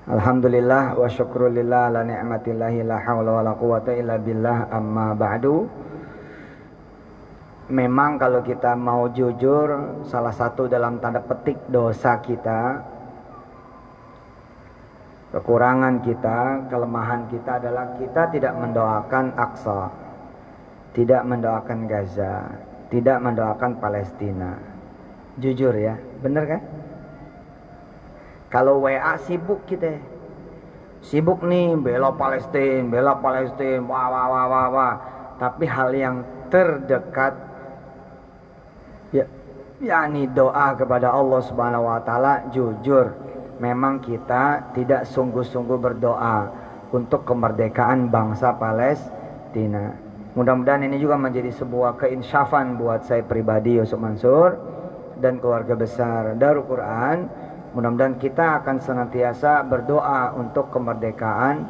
Alhamdulillah wa syukrulillah ala ni'matillahi la hawla wa la quwata illa billah, amma ba'du. Memang kalau kita mau jujur, salah satu dalam tanda petik dosa kita, kekurangan kita, kelemahan kita adalah kita tidak mendoakan Aqsa, tidak mendoakan Gaza, tidak mendoakan Palestina. Jujur ya, bener kan? Kalau WA sibuk kita, sibuk nih bela Palestina, wah. Tapi hal yang terdekat, yakni doa kepada Allah Subhanahu Wa Taala, jujur, memang kita tidak sungguh-sungguh berdoa untuk kemerdekaan bangsa Palestina. Mudah-mudahan ini juga menjadi sebuah keinsyafan buat saya pribadi, Yusuf Mansur, dan keluarga besar Darul Quran. Mudah-mudahan kita akan senantiasa berdoa untuk kemerdekaan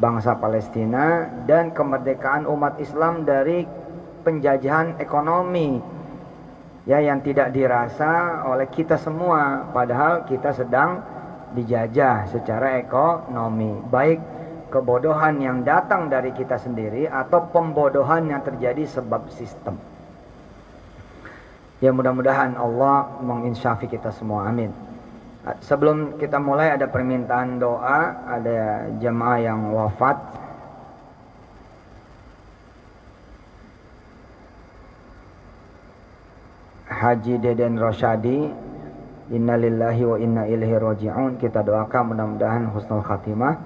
bangsa Palestina dan kemerdekaan umat Islam dari penjajahan ekonomi ya, yang tidak dirasa oleh kita semua, padahal kita sedang dijajah secara ekonomi, baik kebodohan yang datang dari kita sendiri atau pembodohan yang terjadi sebab sistem. Ya, mudah-mudahan Allah menginsyafi kita semua, amin. Sebelum kita mulai ada permintaan doa, ada jemaah yang wafat. Haji Deden Rosyadi, innalillahi wa inna ilaihi raji'un. Kita doakan mudah-mudahan husnul khatimah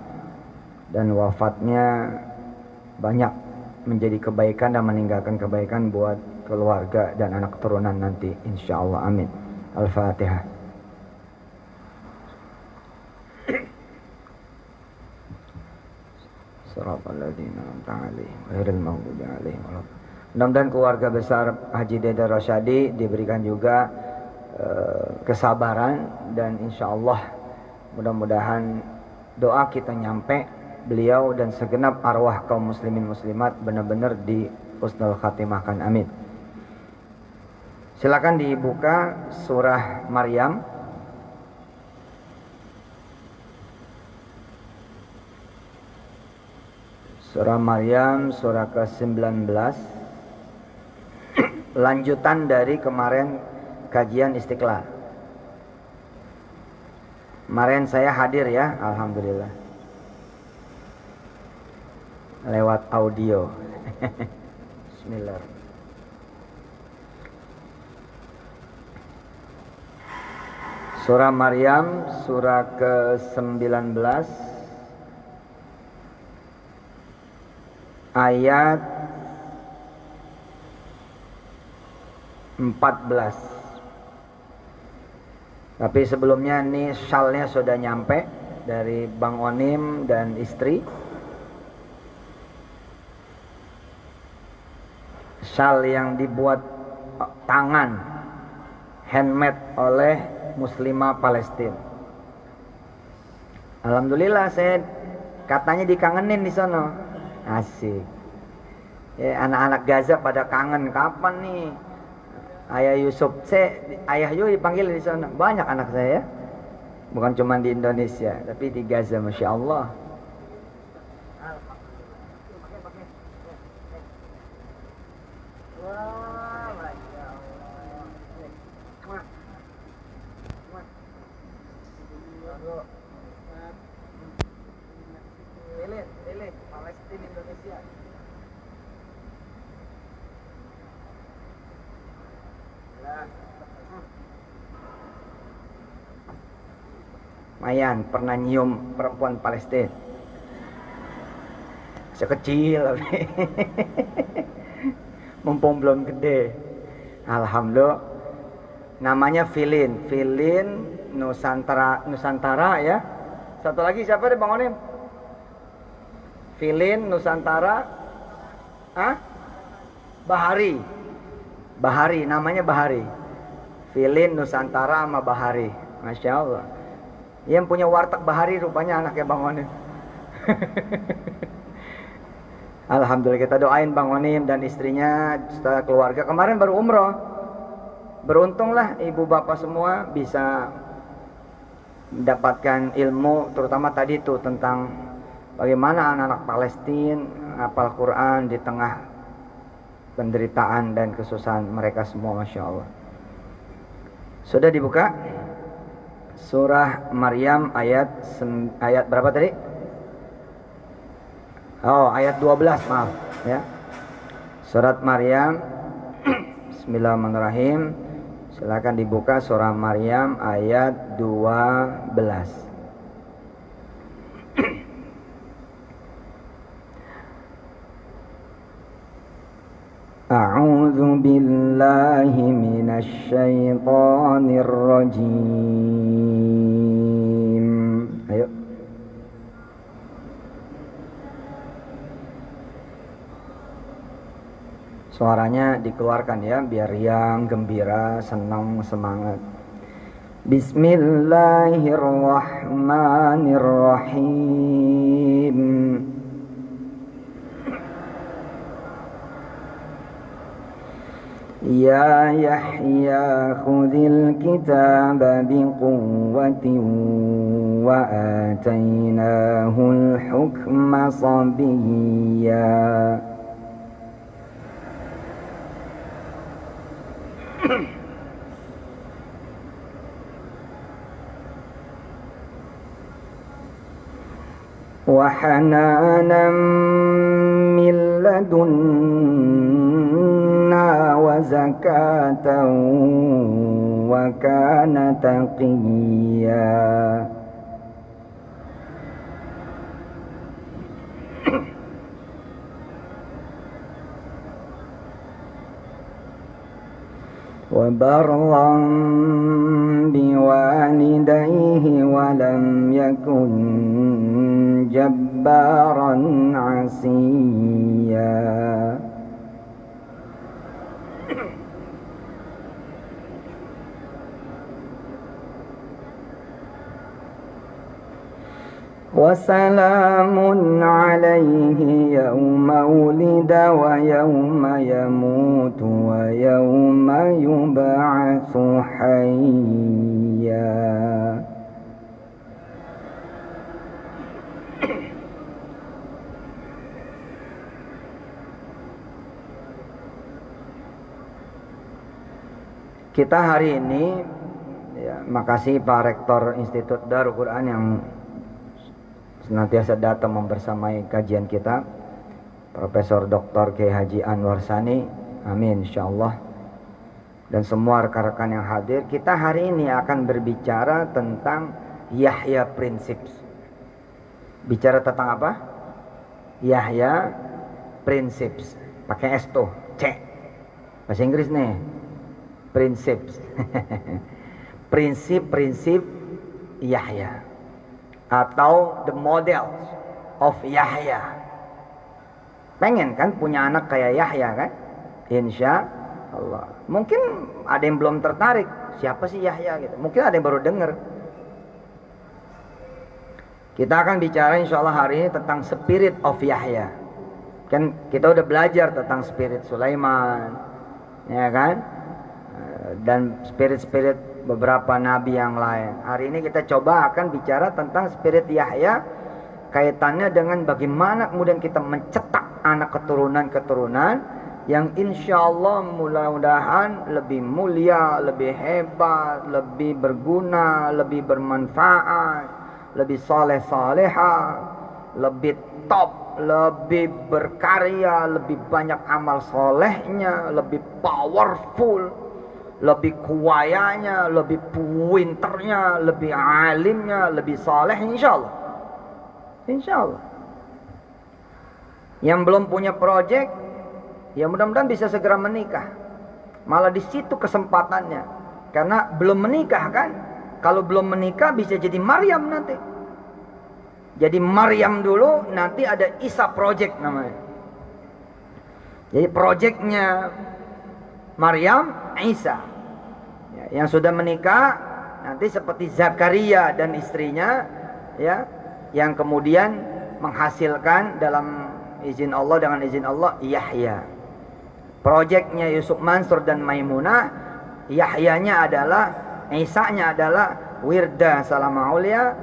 dan wafatnya banyak menjadi kebaikan dan meninggalkan kebaikan buat keluarga dan anak keturunan nanti, insyaallah, amin. Al-Fatihah. Mudah-mudahan keluarga besar Haji Deden Rosyadi diberikan juga kesabaran, dan insya Allah mudah-mudahan doa kita nyampe beliau dan segenap arwah kaum muslimin muslimat benar-benar di husnul khatimahkan, amin. Silakan dibuka surah Maryam. Surah Maryam, surah ke-19. Lanjutan dari kemarin kajian Istiqlal. Kemarin saya hadir ya, alhamdulillah. Lewat audio. Bismillah. Surah Maryam, surah ke-19. Ayat 14. Tapi sebelumnya nih syalnya sudah nyampe dari Bang Onim dan istri. Syal yang dibuat tangan, handmade oleh muslimah Palestina. Alhamdulillah, saya katanya dikangenin di sana. Asik. Ya, anak-anak Gaza pada kangen, kapan nih Ayah Yusuf? Ayah Yusuf dipanggil di sana. Banyak anak saya, bukan cuma di Indonesia, tapi di Gaza, masya Allah. Mayan pernah nyium perempuan Palestina sekecil mumpung belum gede. Alhamdulillah. Namanya Filin Nusantara ya. Satu lagi siapa deh Bang Onim? Filin Nusantara Bahari, namanya Bahari. Filin Nusantara sama Bahari, masya Allah. Yang punya warteg Bahari rupanya anaknya Bang Onim. Alhamdulillah, kita doain Bang Onim dan istrinya setelah keluarga. Kemarin baru umroh. Beruntunglah ibu bapak semua bisa mendapatkan ilmu, terutama tadi tuh tentang bagaimana anak-anak Palestina hafal Quran di tengah penderitaan dan kesusahan mereka semua, Masya Allah. Sudah dibuka surah Maryam ayat berapa tadi? Oh, ayat 12, maaf ya. Surat Maryam. Bismillahirrahmanirrahim. Silakan dibuka surah Maryam ayat 12. A'udzu billahi minasy syaithanir rajim. Ayo. Suaranya dikeluarkan ya, biar yang gembira, senang, semangat. Bismillahirrahmanirrahim. Ya Yahya khudhil kitaba biquwwatin wa atainahul hukma sabiyya. Wa hananan min ladunna wa zakatan wa kana taqiyya. Wa barran biwalidayhi wa lam yakun jabbaran asiyya. Wa salamun alayhi yawma wulida wa yawma yamutu wa yawma yub'atsu hayya. Kita hari ini ya, makasih Pak Rektor Institut Darul Quran yang senantiasa datang membersamai kajian kita, Profesor Dr. Kiai Haji Anwar Sani, amin insyaallah, dan semua rekan-rekan yang hadir. Kita hari ini akan berbicara tentang Yahya Principles. Bicara tentang apa? Yahya Principles, pakai S tuh, C, bahasa Inggris nih. Principles. Prinsip-prinsip Yahya atau the models of Yahya. Pengen kan punya anak kayak Yahya kan? Insya Allah. Mungkin ada yang belum tertarik, siapa sih Yahya gitu. Mungkin ada yang baru dengar. Kita akan bicara insya Allah hari ini tentang spirit of Yahya. Kan kita udah belajar tentang spirit Sulaiman, ya kan? Dan spirit-spirit beberapa nabi yang lain. Hari ini kita coba akan bicara tentang spirit Yahya, kaitannya dengan bagaimana kemudian kita mencetak anak keturunan-keturunan yang insya Allah mudah-mudahan lebih mulia, lebih hebat, lebih berguna, lebih bermanfaat, lebih soleh-soleha, lebih top, lebih berkarya, lebih banyak amal solehnya, lebih powerful, lebih kuayanya, lebih pinternya, lebih alimnya, lebih saleh, insyaallah. Insyaallah. Yang belum punya project, ya mudah-mudahan bisa segera menikah. Malah di situ kesempatannya. Karena belum menikah kan? Kalau belum menikah bisa jadi Maryam nanti. Jadi Maryam dulu, nanti ada Isa project namanya. Jadi projectnya Maryam, Isa, ya, yang sudah menikah nanti seperti Zakaria dan istrinya, ya, yang kemudian menghasilkan dalam izin Allah, dengan izin Allah, Yahya. Projectnya Yusuf Mansur dan Maimunah, Yahyanya adalah, Isanya adalah Wirda Salama Aulia,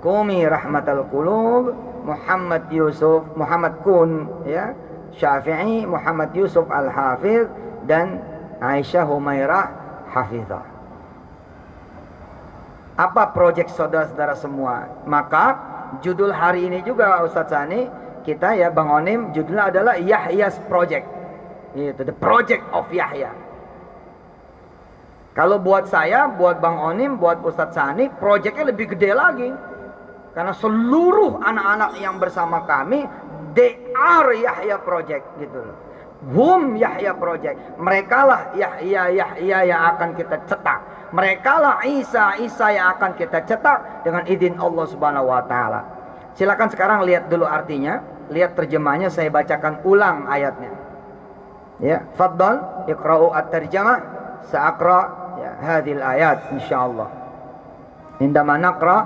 Qumi Rahmatal Qulub, Muhammad Yusuf, Muhammad Kun ya, Syafi'i, Muhammad Yusuf Al-Hafidh, dan Aisyah Humairah Hafizah. Apa proyek saudara-saudara semua? Maka judul hari ini juga Ustaz Sani, kita ya Bang Onim, judulnya adalah Yahya's Project. Itu the project of Yahya. Kalau buat saya, buat Bang Onim, buat Ustaz Sani, proyeknya lebih gede lagi. Karena seluruh anak-anak yang bersama kami, they are Yahya Project gitu loh. Hum Yahya Project. Merekalah Yahya yang akan kita cetak. Merekalah Isa yang akan kita cetak dengan izin Allah Subhanahu wa taala. Silakan sekarang lihat dulu artinya, lihat terjemahnya, saya bacakan ulang ayatnya. Ya, faddal iqra'u at-tarjamah, sa'aqra ya hadhil ayat insyaallah. Indama naqra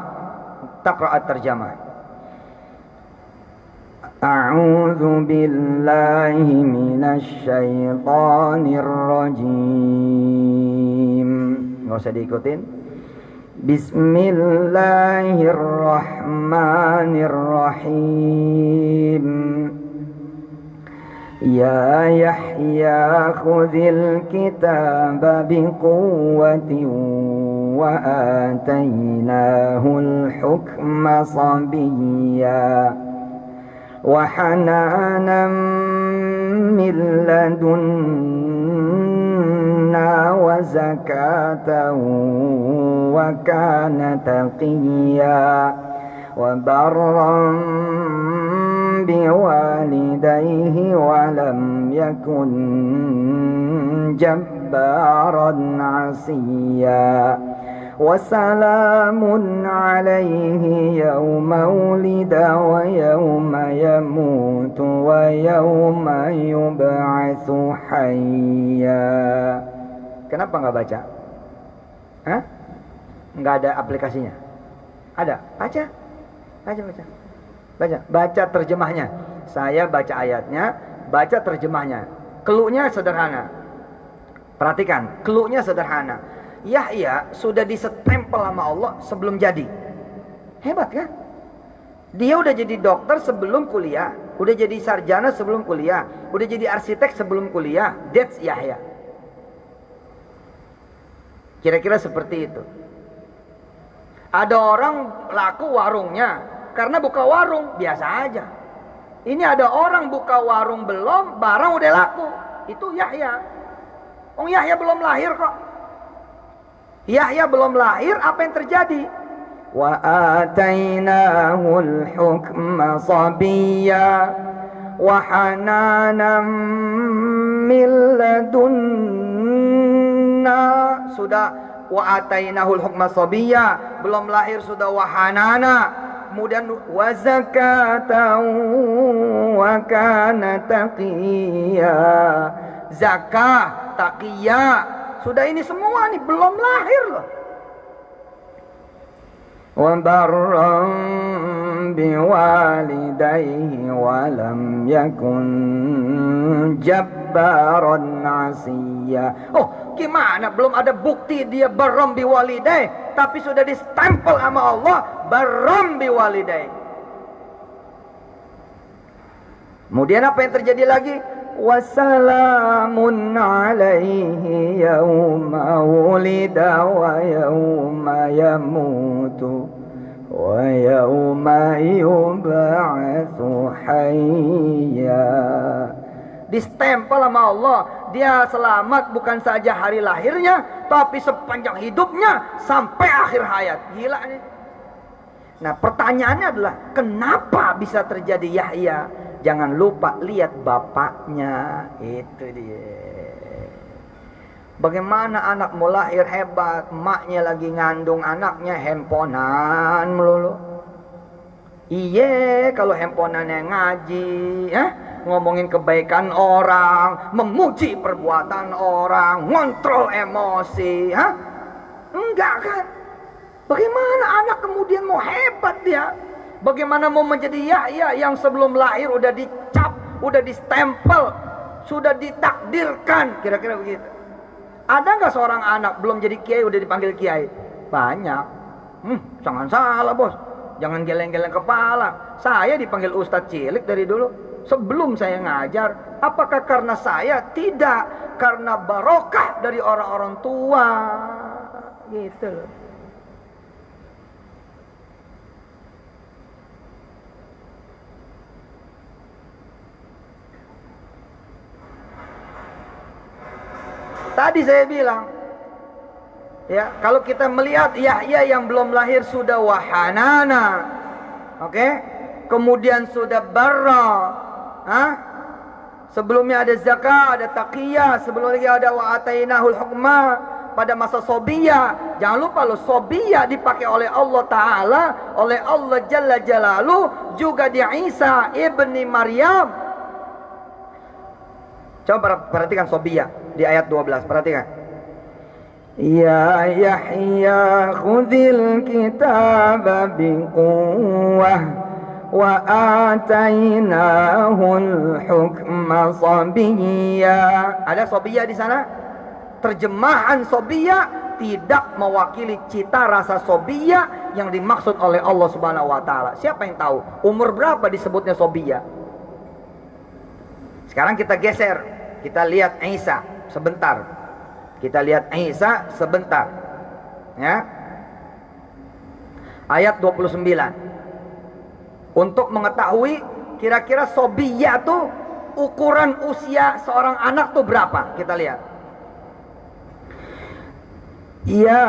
taqra at-tarjamah. A'udzu billahi minasy syaithanir rajim. Nggak usah diikutin. Bismillahirrahmanirrahim. Ya Yahya khudhil kitaba biquwwatin wa atainahul hukma sabiyya wa hananan min ladunna wa zakatan wa kana taqiyya wa barran biwalidayhi wa lam yakun jabbaran 'asiyya wa salamun 'alaihi yawma wulida wa yawma yamutu wa yawma yub'atsu hayya. Kenapa nggak baca? Hah? Nggak ada aplikasinya? Ada? Baca. Baca terjemahnya. Saya baca ayatnya, baca terjemahnya. Cluenya sederhana. Perhatikan, cluenya sederhana. Yahya sudah disestempel sama Allah sebelum jadi. Hebat kan? Dia udah jadi dokter sebelum kuliah, udah jadi sarjana sebelum kuliah, udah jadi arsitek sebelum kuliah. That's Yahya. Kira-kira seperti itu. Ada orang laku warungnya karena buka warung biasa aja. Ini ada orang buka warung belum, barang udah laku. Itu Yahya. Yahya belum lahir kok. Yahya belum lahir, apa yang terjadi? Wa atainahul hukma sabiyya wa hananan min ladunna. Sudah wa atainahul hukma sabiyya, belum lahir sudah wa hanana, kemudian wa zakatan wa kana taqiyya. Zakah, taqiyya, sudah ini semua nih belum lahir loh. Wa barran biwalidayhi wa lam yakun jabbaran 'asiyya. Oh, gimana? Belum ada bukti dia barran biwalidayhi, tapi sudah distempel sama Allah barran biwalidayhi. Kemudian apa yang terjadi lagi? Wassalamun alaihi yawma wulida wa yawma yamutu wa yawma yub'atsu hayya. Distempel sama Allah, dia selamat bukan saja hari lahirnya, tapi sepanjang hidupnya sampai akhir hayat. Gila nih. Nah, pertanyaannya adalah kenapa bisa terjadi Yahya? Jangan lupa lihat bapaknya. Itu dia. Bagaimana anak mau lahir hebat, emaknya lagi ngandung anaknya handphonean melulu. Iya, kalau handphonannya ngaji, ngomongin kebaikan orang, memuji perbuatan orang, ngontrol emosi, enggak kan? Bagaimana anak kemudian mau hebat dia? Bagaimana mau menjadi Yahya yang sebelum lahir udah dicap, udah distempel, sudah ditakdirkan, kira-kira begitu. Ada nggak seorang anak belum jadi kiai udah dipanggil kiai? Banyak. Jangan salah bos, jangan geleng-geleng kepala. Saya dipanggil Ustadz cilik dari dulu sebelum saya ngajar. Apakah karena saya? Tidak, karena barokah dari orang-orang tua. Gitu loh. Tadi saya bilang, ya, kalau kita melihat Yahya yang belum lahir sudah wahanana, oke, kemudian sudah barra, sebelumnya ada zakah, ada taqiyah, sebelum lagi ada wa atainahul hukma pada masa sobiyah. Jangan lupa loh, sobiyah dipakai oleh Allah Ta'ala, oleh Allah Jalla Jalaluh, juga di Isa ibni Maryam. Coba perhatikan sobiyah di ayat 12, perhatikan. Ya Yahya khudhil kitaba biquwwah wa atainahul hukma sabiyya. Ada sobiyah di sana? Terjemahan sobiyah tidak mewakili cita rasa sobiyah yang dimaksud oleh Allah Subhanahu wa taala. Siapa yang tahu umur berapa disebutnya sobiyah? Sekarang kita geser, kita lihat Isa sebentar. Kita lihat Isa sebentar. Ya. Ayat 29. Untuk mengetahui kira-kira sobiyah tuh ukuran usia seorang anak tuh berapa? Kita lihat. Ya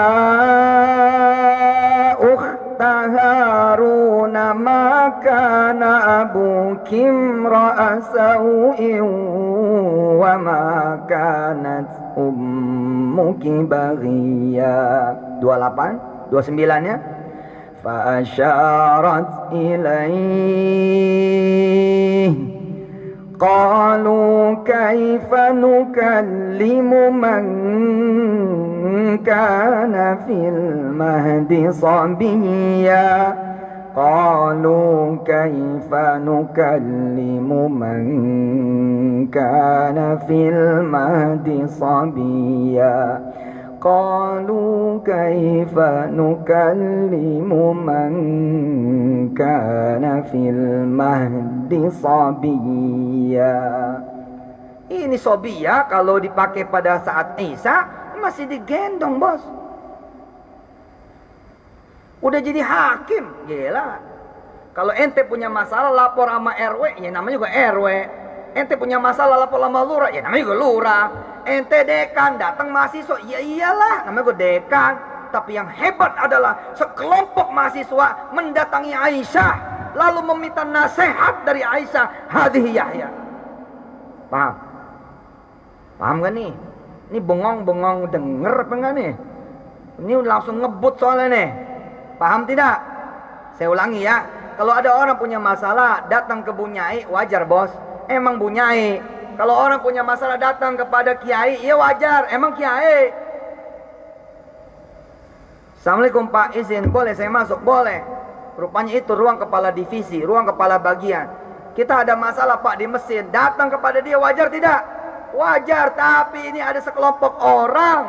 ukhta Harun ma kana abuki imra'a sawin wa ma kanat ummuki baghiya. 28, 29-nya. Fa asyarat ilaihi qalu kaifa nukallimu man kana fil mahdi sabiyya. Qalu kaifa nukallimu man kana fil mahdi sabiyya. Qalu kaifa nukallimu man kana fil mahdi sabiyya. Ini sobiyah kalau dipakai pada saat Isa masih digendong bos. Udah jadi hakim, gila. Kalau ente punya masalah lapor sama RW, ya namanya juga RW. Ente punya masalah lapor sama lurah, ya namanya juga lurah. Ente dekan, datang mahasiswa, ya iyalah, namanya juga dekan. Tapi yang hebat adalah sekelompok mahasiswa mendatangi Aisyah, lalu meminta nasihat dari Aisyah. Hadhihi Yahya. Paham? Paham gak nih? Ini bengong-bengong denger apa enggak nih? Ini langsung ngebut soalnya nih. Paham tidak? Saya ulangi ya. Kalau ada orang punya masalah datang ke Bunyai, wajar bos. Emang Bunyai. Kalau orang punya masalah datang kepada Kiai, ya wajar. Emang Kiai. Assalamualaikum Pak, izin boleh saya masuk? Boleh. Rupanya itu ruang kepala divisi, ruang kepala bagian. Kita ada masalah Pak di mesin, datang kepada dia, wajar tidak? Wajar, tapi ini ada sekelompok orang.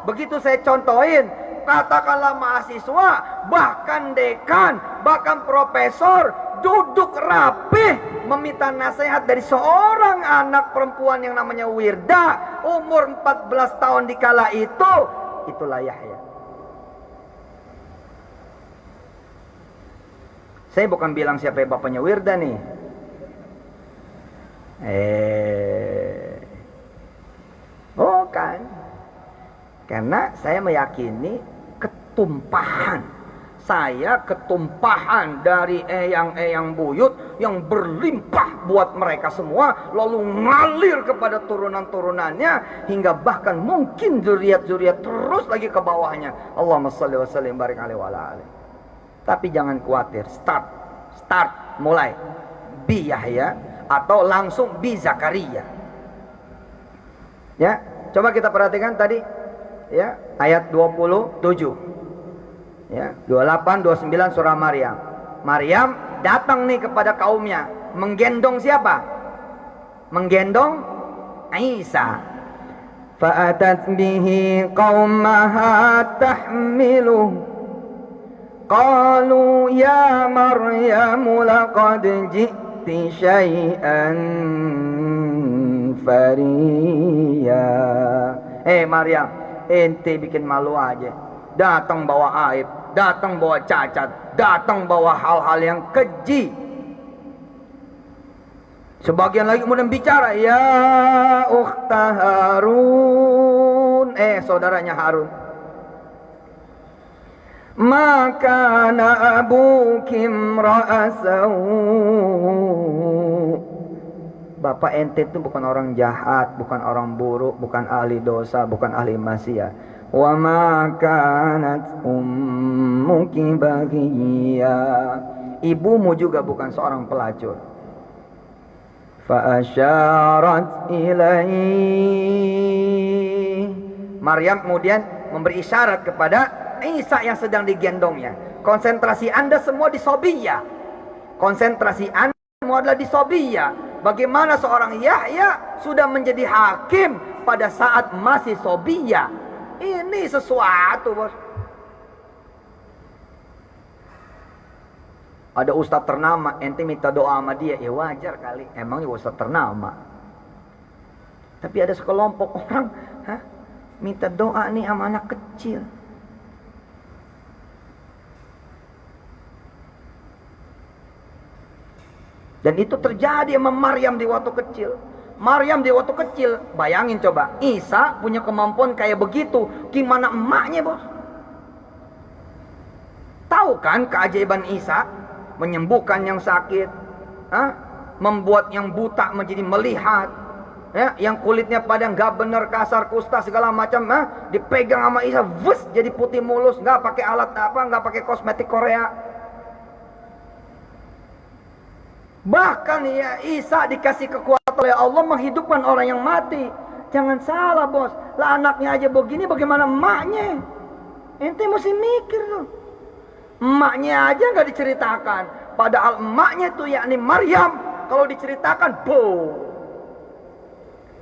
Begitu saya contohin, katakanlah mahasiswa, bahkan dekan, bahkan profesor, duduk rapih meminta nasihat dari seorang anak perempuan yang namanya Wirda, umur 14 tahun dikala itu. Itulah Yahya. Saya bukan bilang siapa yang bapaknya Wirda nih. Bukan. Karena saya meyakini ketumpahan. Saya ketumpahan dari eyang-eyang buyut yang berlimpah buat mereka semua, lalu ngalir kepada turunan-turunannya, hingga bahkan mungkin zuriat-zuriat terus lagi ke bawahnya. Allahumma shalli wa sallim barik alaihi wa ala alihi. Tapi jangan khawatir, start mulai bi Yahya atau langsung bi Zakaria. Ya, coba kita perhatikan tadi ya, ayat 27. Ya, 28 29 surah Maryam. Maryam datang nih kepada kaumnya, menggendong siapa? Menggendong Isa. فأتت به قومها تحمله قالوا يا مريم لقد جئت شيئا فريا. Maryam, ente bikin malu aja. Datang bawa aib, datang bawa cacat, datang bawa hal-hal yang keji. Sebagian lagi kemudian bicara, ya ukhta Harun, saudaranya Harun. Maka abuki imra'asaw. Bapak ente itu bukan orang jahat, bukan orang buruk, bukan ahli dosa, bukan ahli maksiat. Wa ma kanat ummuki baghiya. Ibumu juga bukan seorang pelacur. Fa asyarat ilaihi. Maryam kemudian memberi isyarat kepada Isa yang sedang digendongnya. Konsentrasi Anda semua di Sobiyah. Konsentrasi Anda semua adalah di Sobiyah. Bagaimana seorang Yahya sudah menjadi hakim pada saat masih Sobiyah. Ini sesuatu, bos. Ada ustadz ternama, ente minta doa sama dia, ya wajar kali. Emangnya ustadz ternama. Tapi ada sekelompok orang, minta doa nih sama anak kecil. Dan itu terjadi sama Maryam di waktu kecil. Maryam di waktu kecil, bayangin coba, Isa punya kemampuan kayak begitu, gimana emaknya, bos? Tahu kan keajaiban Isa? Menyembuhkan yang sakit, membuat yang buta menjadi melihat, yang kulitnya pada nggak bener, kasar, kusta segala macam, dipegang sama Isa, wus, jadi putih mulus, nggak pakai alat apa, nggak pakai kosmetik Korea. Bahkan ya Isa dikasih kekuatan oleh Allah menghidupkan orang yang mati. Jangan salah, bos. Lah anaknya aja begini, bagaimana emaknya? Ente mesti mikir tuh. Emaknya aja nggak diceritakan. Padahal emaknya tuh yakni Maryam, kalau diceritakan,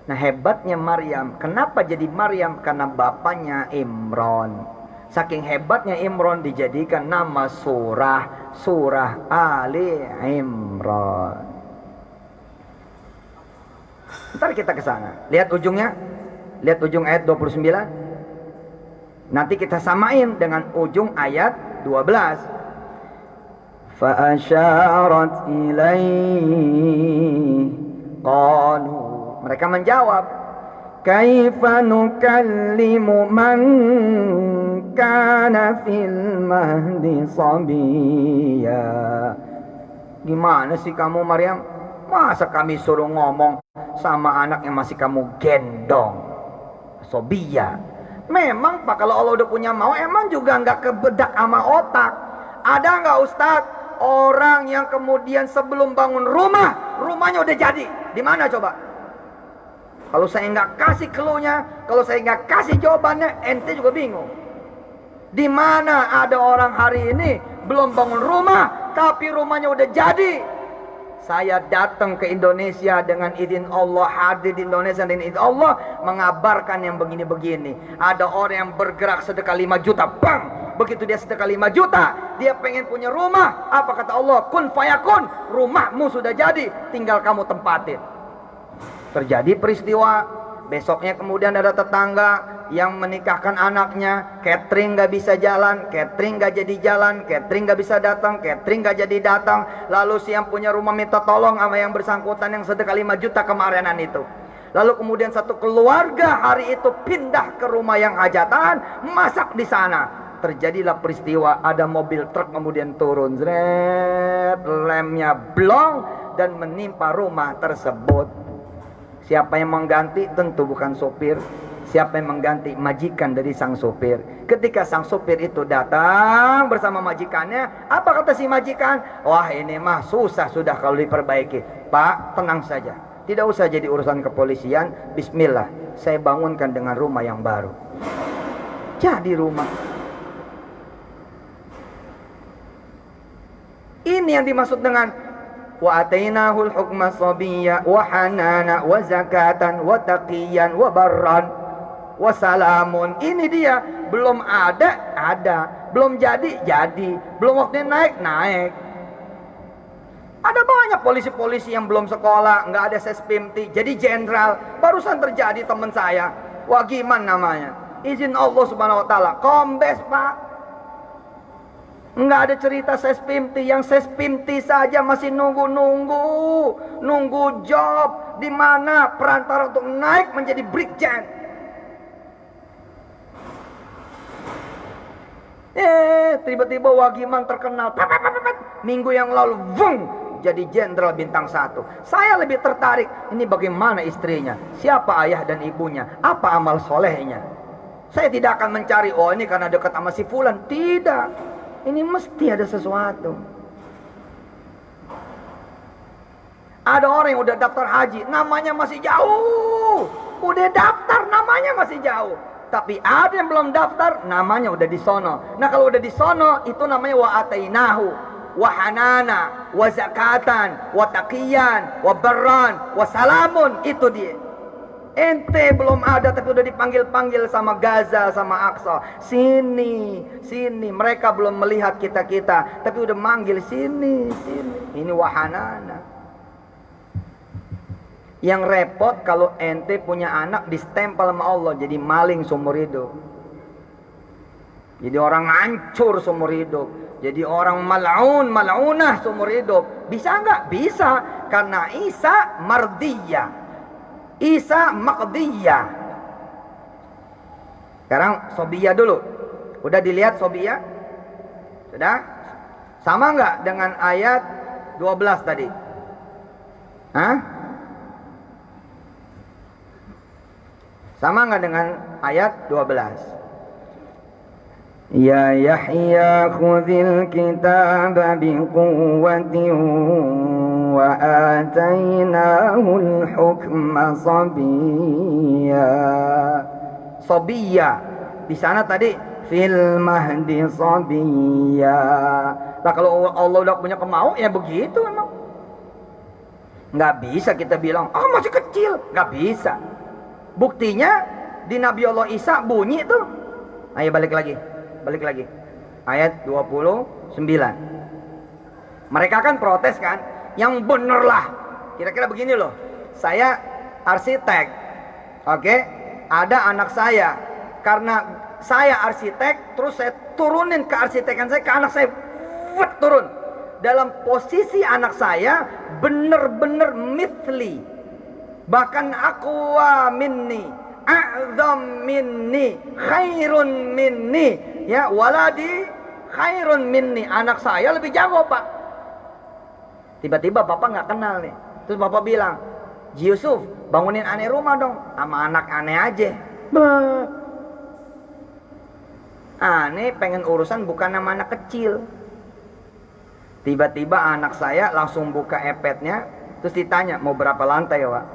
Nah hebatnya Maryam. Kenapa jadi Maryam? Karena bapaknya Imran. Saking hebatnya Imran dijadikan nama surah Ali Imran. Ntar kita ke sana. Lihat ujungnya. Lihat ujung ayat 29. Nanti kita samain dengan ujung ayat 12. Fa asyarat ilaihi qalu. Mereka menjawab, kaifa nukallimu man kana fil mahdi sabiyya. Gimana sih kamu Maryam? Masa kami suruh ngomong sama anak yang masih kamu gendong? Sobiyya. Memang Pak, kalau Allah udah punya mau, emang juga nggak kebedak sama otak. Ada nggak Ustadz orang yang kemudian sebelum bangun rumah, rumahnya udah jadi? Di mana coba? Kalau saya nggak kasih clue-nya, kalau saya nggak kasih jawabannya, ente juga bingung. Di mana ada orang hari ini belum bangun rumah, tapi rumahnya udah jadi? Saya datang ke Indonesia dengan izin Allah, hadir di Indonesia dengan izin Allah, mengabarkan yang begini-begini. Ada orang yang bergerak sedekah 5 juta, bang! Begitu dia sedekah 5 juta, dia pengen punya rumah. Apa kata Allah? Kun fayakun, rumahmu sudah jadi, tinggal kamu tempatin. Terjadi peristiwa, besoknya kemudian ada tetangga yang menikahkan anaknya, catering gak bisa jalan, catering gak jadi jalan, catering gak bisa datang, catering gak jadi datang. Lalu si yang punya rumah minta tolong sama yang bersangkutan yang sedekah 5 juta kemarinan itu. Lalu kemudian satu keluarga hari itu pindah ke rumah yang hajatan, masak di sana. Terjadilah peristiwa, ada mobil truk kemudian turun, zret, lemnya blong dan menimpa rumah tersebut. Siapa yang mengganti? Tentu bukan sopir. Siapa yang mengganti? Majikan dari sang sopir. Ketika sang sopir itu datang bersama majikannya, apa kata si majikan? Wah, ini mah susah sudah kalau diperbaiki. Pak, tenang saja. Tidak usah jadi urusan kepolisian. Bismillah, saya bangunkan dengan rumah yang baru. Jadi rumah. Ini yang dimaksud dengan wa atainahul hukma sabiyya wa hanana wa zakatan wa taqiyan wa barran. wassalamun. Ini dia, belum ada, belum jadi, belum waktunya naik. Ada banyak polisi-polisi yang belum sekolah, nggak ada sespimti, jadi jenderal. Barusan terjadi teman saya, Wagiman namanya, izin Allah subhanahu wa ta'ala, kombes pak. Nggak ada cerita sespimti. Yang sespimti saja masih nunggu job di mana perantara untuk naik menjadi brigjen. Tiba-tiba Wagiman terkenal, minggu yang lalu, jadi jenderal bintang 1. Saya lebih tertarik, ini bagaimana istrinya, siapa ayah dan ibunya, apa amal solehnya. Saya tidak akan mencari, oh ini karena dekat sama si fulan. Tidak, ini mesti ada sesuatu. Ada orang yang udah daftar haji, namanya masih jauh. Udah daftar, namanya masih jauh. Tapi ada yang belum daftar, namanya udah di sono. Nah kalau udah di sono, itu namanya wa atainahu, wa hanana, wa zakatan, wa taqiyan, wa barran, wa salamun. Itu dia. Ente belum ada tapi udah dipanggil-panggil sama Gaza, sama Aqsa. Sini. Mereka belum melihat kita-kita, tapi udah manggil sini. Ini wa hanana. Yang repot kalau ente punya anak distempel sama Allah jadi maling seumur hidup, jadi orang hancur seumur hidup, jadi orang mal'unah seumur hidup. Bisa nggak? Bisa, karena Isa mardiyah, Isa maqdiyah. Sekarang Sobiyah dulu. Udah dilihat Sobiyah? Sudah? Sama nggak dengan ayat 12 tadi? Hah? Sama nggak dengan ayat 12? Ya Yahya khudhil kitaba biquwwatin wa atainahul hukma sabiyya. Sabiyya di sana tadi fil mahdi sabiyya. Nah kalau Allah udah punya kemauan ya begitu memang. Nggak bisa kita bilang, masih kecil, nggak bisa. Buktinya di Nabi Allah Isa bunyi tuh. Ayo balik lagi. Ayat 29. Mereka kan protes kan, yang bener lah. Kira-kira begini loh. Saya arsitek. Oke? Ada anak saya. Karena saya arsitek, terus saya turunin ke arsitekan saya, ke anak saya turun. Dalam posisi anak saya bener-bener mithli, bahkan aqwa minni, a'zam minni, khairun minni, ya waladi khairun minni. Anak saya lebih jago pak. Tiba-tiba bapak nggak kenal nih, terus bapak bilang, Ji Yusuf bangunin aneh rumah dong, sama anak aneh aja. Aneh pengen urusan bukan sama anak kecil. Tiba-tiba anak saya langsung buka iPad-nya, terus ditanya mau berapa lantai ya pak.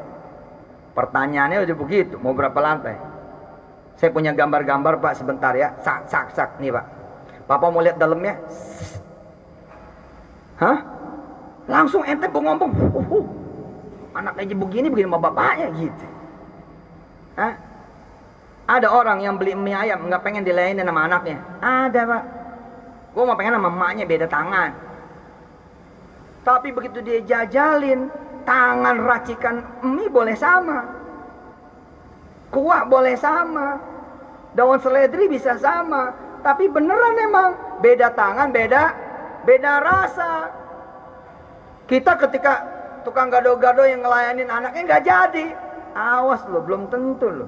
Pertanyaannya udah begitu, mau berapa lantai? Saya punya gambar-gambar pak, sebentar ya. Sak, nih pak. Papa mau lihat dalamnya? Hah? Langsung ente ngomong, anak aja begini sama bapaknya gitu. Hah? Ada orang yang beli mie ayam nggak pengen dilayanin sama anaknya. Ada pak. Gue mau pengen sama emaknya beda tangan. Tapi begitu dia jajalin, tangan racikan mie boleh sama, kuah boleh sama, daun seledri bisa sama, tapi beneran emang beda tangan, beda rasa. Kita ketika tukang gado-gado yang ngelayanin anaknya nggak jadi, awas lo, belum tentu lo.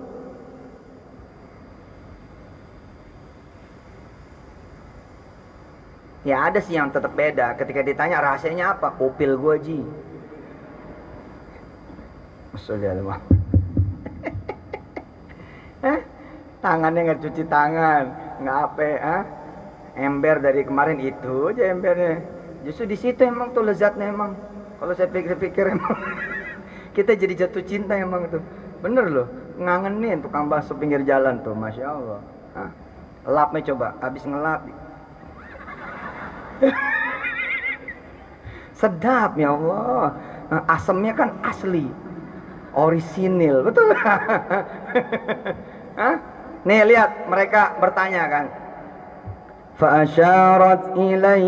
Ya ada sih yang tetap beda. Ketika ditanya rahasianya apa, kupil gua Ji. Maksudnya tangannya nggak cuci tangan, nggak apa, ember dari kemarin itu aja embernya. Justru di situ emang tuh lezatnya emang. Kalau saya pikir-pikir emang kita jadi jatuh cinta emang tuh. Bener loh, ngangenin tukang bakso pinggir jalan tuh, masya Allah. Lapnya coba, habis ngelap. Sedap ya Allah. Asamnya kan asli, orisinil, betul. Hah? Nih lihat mereka bertanya kan. Fa'asyarat ilaih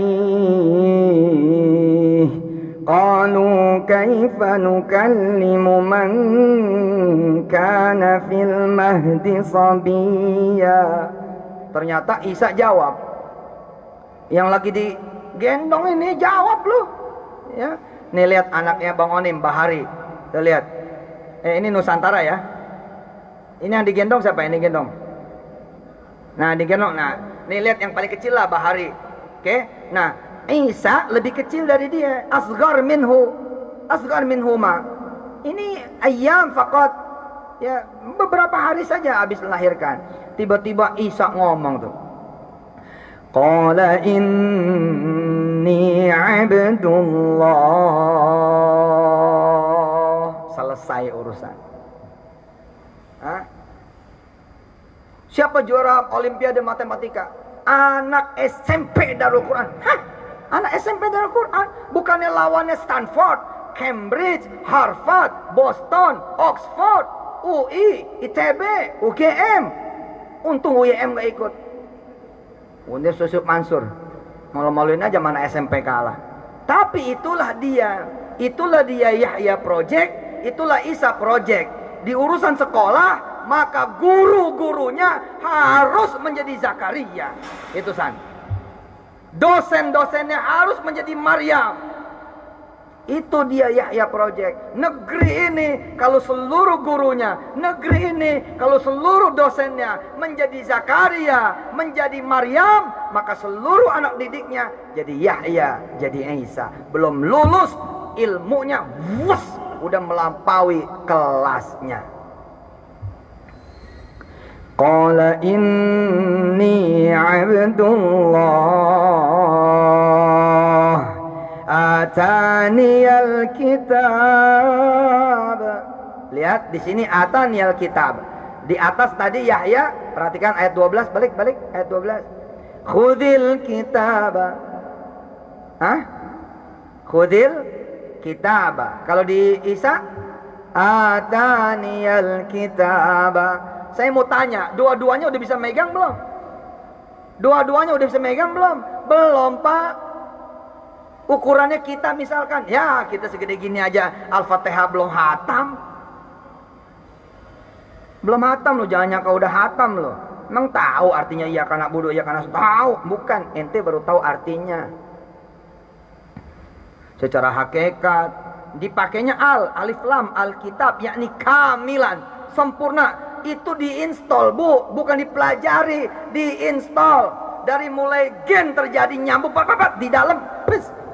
qalu kaifa nukallimu man kana fil mahdi sabiyya. Ternyata Isa jawab. Yang lagi digendong ini jawab loh. Ya. Nih lihat anaknya Bang Onim, Bahari. Tuh lihat. Ini Nusantara ya. Ini yang digendong siapa yang digendong? Nah, digendong. Nah, nih lihat yang paling kecil lah Bahari. Oke. Nah, Isa lebih kecil dari dia. Asghar minhu. Asghar minhuma. Ini ayyam faqat. Ya, beberapa hari saja habis melahirkan. Tiba-tiba Isa ngomong tuh. Qala inni abdullah. Selesai urusan. Hah? Siapa juara Olimpiade Matematika? Anak SMP Darul Quran. Hah? Anak SMP Darul Quran? Bukannya lawannya Stanford, Cambridge, Harvard, Boston, Oxford, UI, ITB, UGM. Untung UGM gak ikut. Undir Susuk Mansur. Malu-maluin aja mana SMP kalah. Tapi itulah dia. Itulah dia Yahya Project. Itulah Isa Project. Di urusan sekolah, maka guru-gurunya harus menjadi Zakaria. Itu San. Dosen-dosennya harus menjadi Maryam. Itu dia Yahya Project. Negeri ini kalau seluruh gurunya, negeri ini kalau seluruh dosennya menjadi Zakaria, menjadi Maryam, maka seluruh anak didiknya jadi Yahya, jadi Isa. Belum lulus ilmunya, wus, udah melampaui kelasnya. Qala inni abdullah ataniyal kitab. Lihat di sini ataniyal kitab. Di atas tadi Yahya, perhatikan ayat 12, balik ayat 12. Khudil kitab. Hah? Khudil kitab. Kalau di Isa ataniyal kitab. Saya mau tanya, dua-duanya udah bisa megang belum? Dua-duanya udah bisa megang belum? Belum, Pak. Ukurannya kita misalkan, ya kita segede gini aja, Al-Fatihah belum hatam. Belum hatam loh, jangan nyangka udah hatam loh. Emang tahu artinya iya kana budu, iya kana tahu? Bukan, ente baru tahu artinya. Secara hakikat, dipakainya alif lam, Alkitab, yakni kamilan, sempurna. Itu diinstal, Bu, bukan dipelajari, diinstal. Dari mulai gen terjadi nyambung di dalam,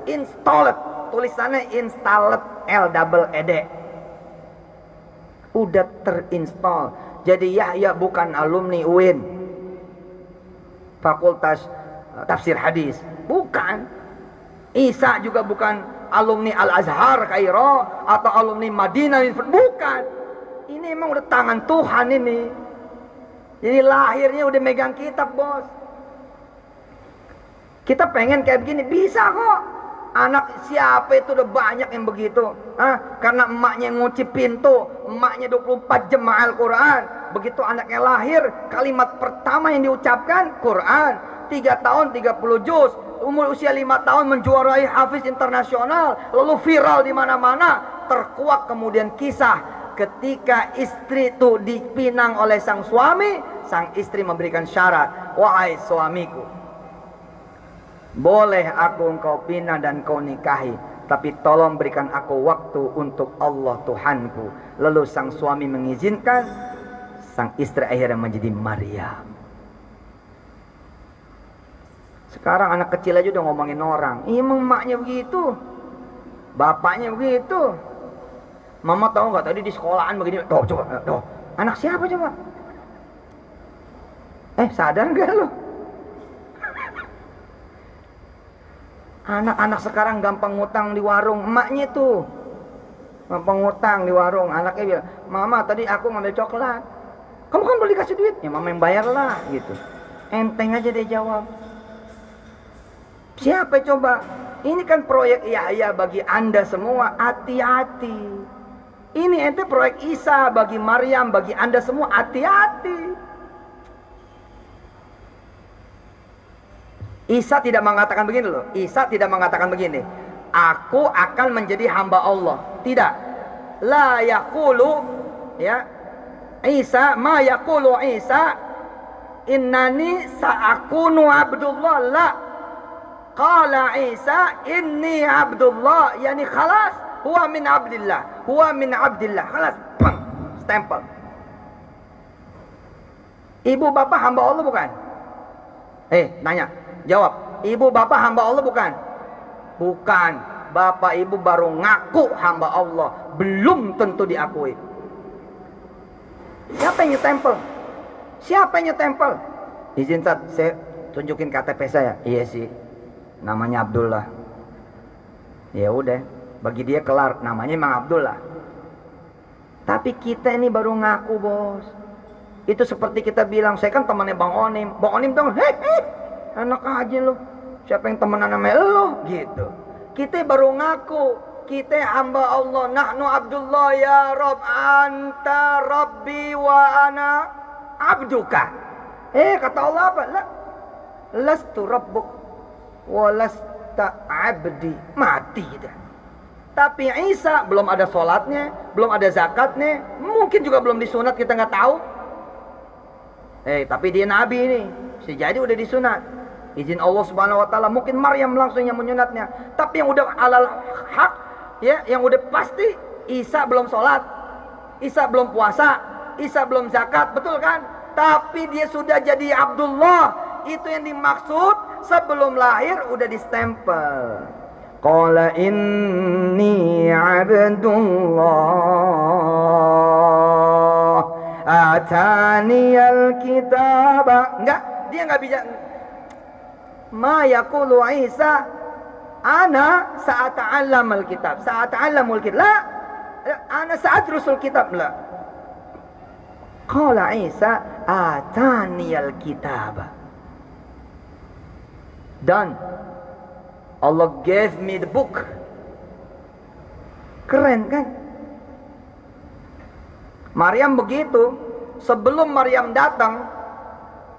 installed, tulisannya installed, L-double-E-D. Udah terinstall. Jadi Yahya bukan alumni UIN, Fakultas Tafsir Hadis, bukan. Isa juga bukan alumni Al-Azhar Kairo atau alumni Madinah, bukan. Ini emang udah tangan Tuhan ini. Jadi lahirnya udah megang kitab, bos. Kita pengen kayak begini, bisa kok. Anak siapa itu udah banyak yang begitu. Karena emaknya yang ngunci pintu, emaknya 24 jam Al-Quran. Begitu anaknya lahir, kalimat pertama yang diucapkan Quran. 3 tahun 30 juz. Umur usia 5 tahun menjuarai hafiz internasional, lalu viral di mana-mana. Terkuak kemudian kisah ketika istri itu dipinang oleh sang suami, sang istri memberikan syarat, wahai suamiku, boleh aku engkau pinang dan kau nikahi, tapi tolong berikan aku waktu untuk Allah Tuhanku. Lalu sang suami mengizinkan, sang istri akhirnya menjadi Maryam. Sekarang anak kecil aja udah ngomongin orang, emang emaknya begitu, bapaknya begitu. Mama tahu nggak tadi di sekolahan begini? Tuh coba, tuh anak siapa coba? Sadar nggak lo? Anak-anak sekarang gampang ngutang di warung, emaknya tuh gampang ngutang di warung. Anaknya bilang, mama tadi aku ngambil coklat, kamu kan boleh kasih duit, ya mama yang bayar lah gitu. Enteng aja dia jawab. Siapa coba? Ini kan proyek Yahya bagi anda semua, hati-hati. Ini ente proyek Isa bagi Maryam, bagi anda semua, hati-hati. Isa tidak mengatakan begini loh. Isa tidak mengatakan begini, aku akan menjadi hamba Allah. Tidak. La yaqulu, ya, Isa, ma yaqulu Isa, innani sa'akunu abdullah. La. Qala Isa, inni abdullah. Yani khalas, huwa min abdillah. Huwa min abdillah. Khalas. Bang. Stempel. Ibu bapak hamba Allah bukan? Nanya. Jawab. Ibu bapak hamba Allah bukan? Bukan. Bapak ibu baru ngaku hamba Allah. Belum tentu diakui. Siapa yang nyetempel? Siapa yang nyetempel? Izin Ustaz, saya tunjukin KTP saya. Iya sih, namanya Abdullah. Ya udah, bagi dia kelar, namanya emang Abdullah. Tapi kita ini baru ngaku, bos. Itu seperti kita bilang, saya kan temannya Bang Onim. Bang Onim dong, enak aja lo. Siapa yang temenan sama lo? Gitu. Kita baru ngaku. Kita hamba Allah. Nahnu Abdullah ya Rabb. Anta Rabbi wa ana abduka. Kata Allah apa? Lastu Rabbuk wa lasta abdi. Mati dah. Tapi Isa belum ada sholatnya, belum ada zakatnya, mungkin juga belum disunat, kita nggak tahu. Tapi dia nabi ini, sejadi udah disunat. Izin Allah Subhanahu wa taala, mungkin Maryam langsung yang menyunatnya. Tapi yang udah alal hak, ya, yang udah pasti, Isa belum sholat, Isa belum puasa, Isa belum zakat, betul kan? Tapi dia sudah jadi Abdullah. Itu yang dimaksud, sebelum lahir udah distempel. Qala inni abdullah ataniyal kitaba. Enggak, dia enggak bisa. Ma yaqulu Isa ana sa'ata'allamul kitab. Sa'ata'allamul kitab. La, ana sa'adrusul kitab. La. Qala Isa ataniyal kitaba. Dan Allah gave me the book. Keren kan? Maryam begitu. Sebelum Maryam datang,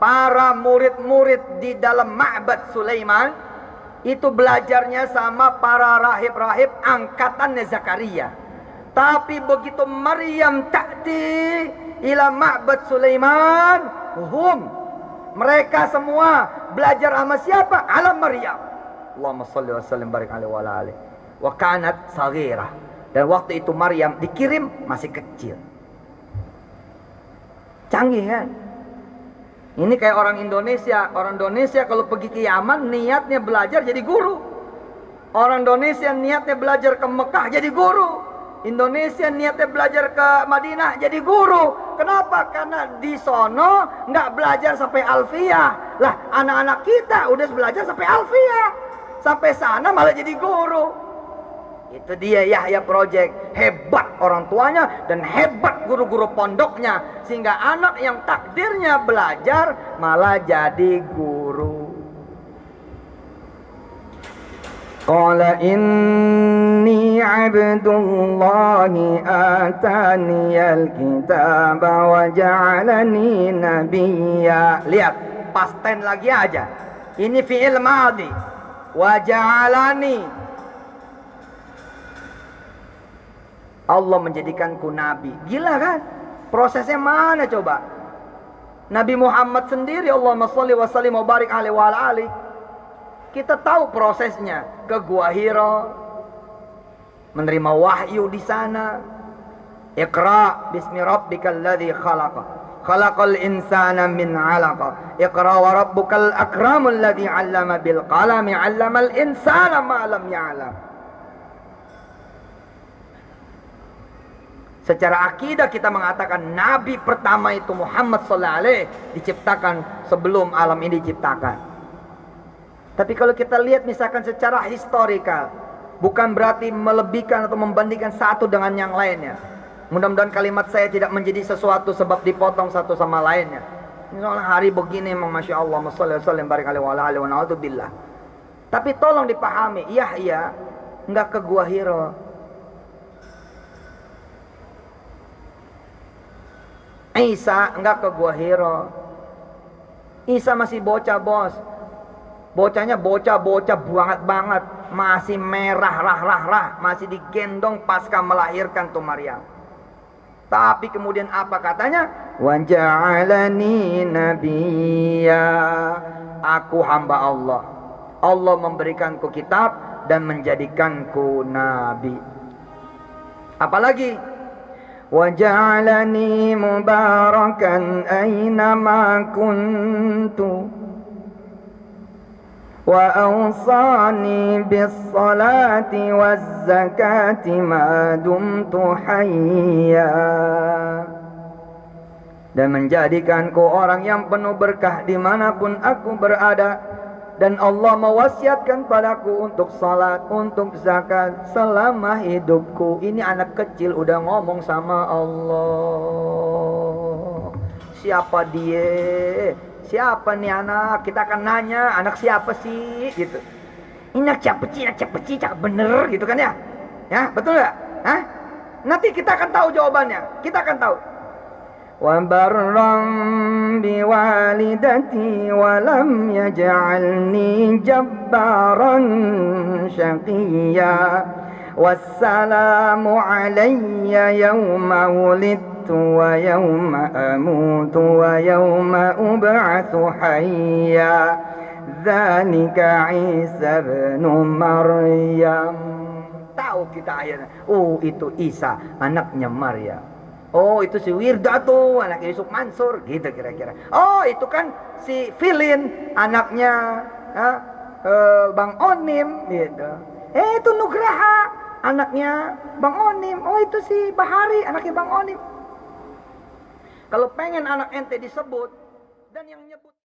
para murid-murid di dalam Ma'bad Sulaiman itu belajarnya sama para rahib-rahib angkatannya Zakaria. Tapi begitu Maryam ta'ti ila Ma'bad Sulaiman, mereka semua belajar sama siapa? Ala Maryam. Allahumma salli wa sallim barik alaihi wa ala alihi. Wa kanat saghirah. Dan waktu itu Maryam dikirim masih kecil. Canggih kan? Ini kayak orang Indonesia. Orang Indonesia kalau pergi ke Yaman niatnya belajar jadi guru. Orang Indonesia niatnya belajar ke Mekah jadi guru. Indonesia niatnya belajar ke Madinah jadi guru. Kenapa? Karena di sono nggak belajar sampai alfiyah. Lah anak-anak kita udah belajar sampai alfiyah. Sampai sana malah jadi guru. Itu dia Yahya Project. Hebat orang tuanya dan hebat guru-guru pondoknya. Sehingga anak yang takdirnya belajar malah jadi guru. Qala inni abdullahi ataniyal kitaba wa ja'alani nabiyya. Lihat, past tense lagi aja. Ini fi'il madhi. Wa ja'alani. Allah menjadikanku nabi. Gila kan? Prosesnya mana coba? Nabi Muhammad sendiri, Allahumma sholli wa sallim wa barik alaihi wa ala alihi. Kita tahu prosesnya. Ke Gua Hira, menerima wahyu di sana. Iqra bismi rabbikal ladzi khalaqa. Khalaqal insana min 'alaqa. Iqra wa rabbukal akramul ladzi 'allama bil qalami 'allamal insana ma lam ya'lam. Secara akidah kita mengatakan nabi pertama itu Muhammad sallallahu alaihi diciptakan sebelum alam ini diciptakan. Tapi kalau kita lihat misalkan secara historikal, bukan berarti melebihkan atau membandingkan satu dengan yang lainnya. Mudah-mudahan kalimat saya tidak menjadi sesuatu sebab dipotong satu sama lainnya. Misalnya hari begini memang Masya Allah, Masya barik alaihi wa alihi wa na'udzubillah. Tapi tolong dipahami, Yahya enggak ke Gua Hira. Isa enggak ke Gua Hiro. Isa masih bocah, bos. Bocahnya bocah banget, masih merah rah, masih digendong pasca melahirkan tuh Maryam. Tapi kemudian apa katanya? Wa ja'alani nabiyya. Aku hamba Allah. Allah memberikanku kitab dan menjadikanku nabi. Apalagi? Wa ja'alani mubarakan aynama kuntu wa awsani bis salati waz zakati ma dumtu hayya. Dan menjadikanku orang yang penuh berkah dimanapun aku berada. Dan Allah mewasiatkan padaku untuk salat, untuk zakat selama hidupku. Ini anak kecil udah ngomong sama Allah. Siapa dia? Siapa nih anak? Kita akan nanya, anak siapa sih? Gitu. Ini anak siapa sih? Cak bener gitu kan ya? Ya, betul nggak? Hah? Nanti kita akan tahu jawabannya. Kita akan tahu. Wa barram biwalidati wa lam yaj'alni jabbaran syaqiyya. Wassalamu alayya yawma wulidtu wa yawma amutu wa yawma ub'atsu hayya. Dzalika Isa ibn Maryam. Tahu kita ayatnya. Oh, itu Isa, anaknya Maryam. Oh, itu si Wirda tuh, anaknya Yusuf Mansur, gitu kira-kira. Oh, itu kan si Filin, anaknya Bang Onim, gitu. Itu Nugraha, anaknya Bang Onim. Oh, itu si Bahari, anaknya Bang Onim. Kalau pengen anak ente disebut, dan yang nyebut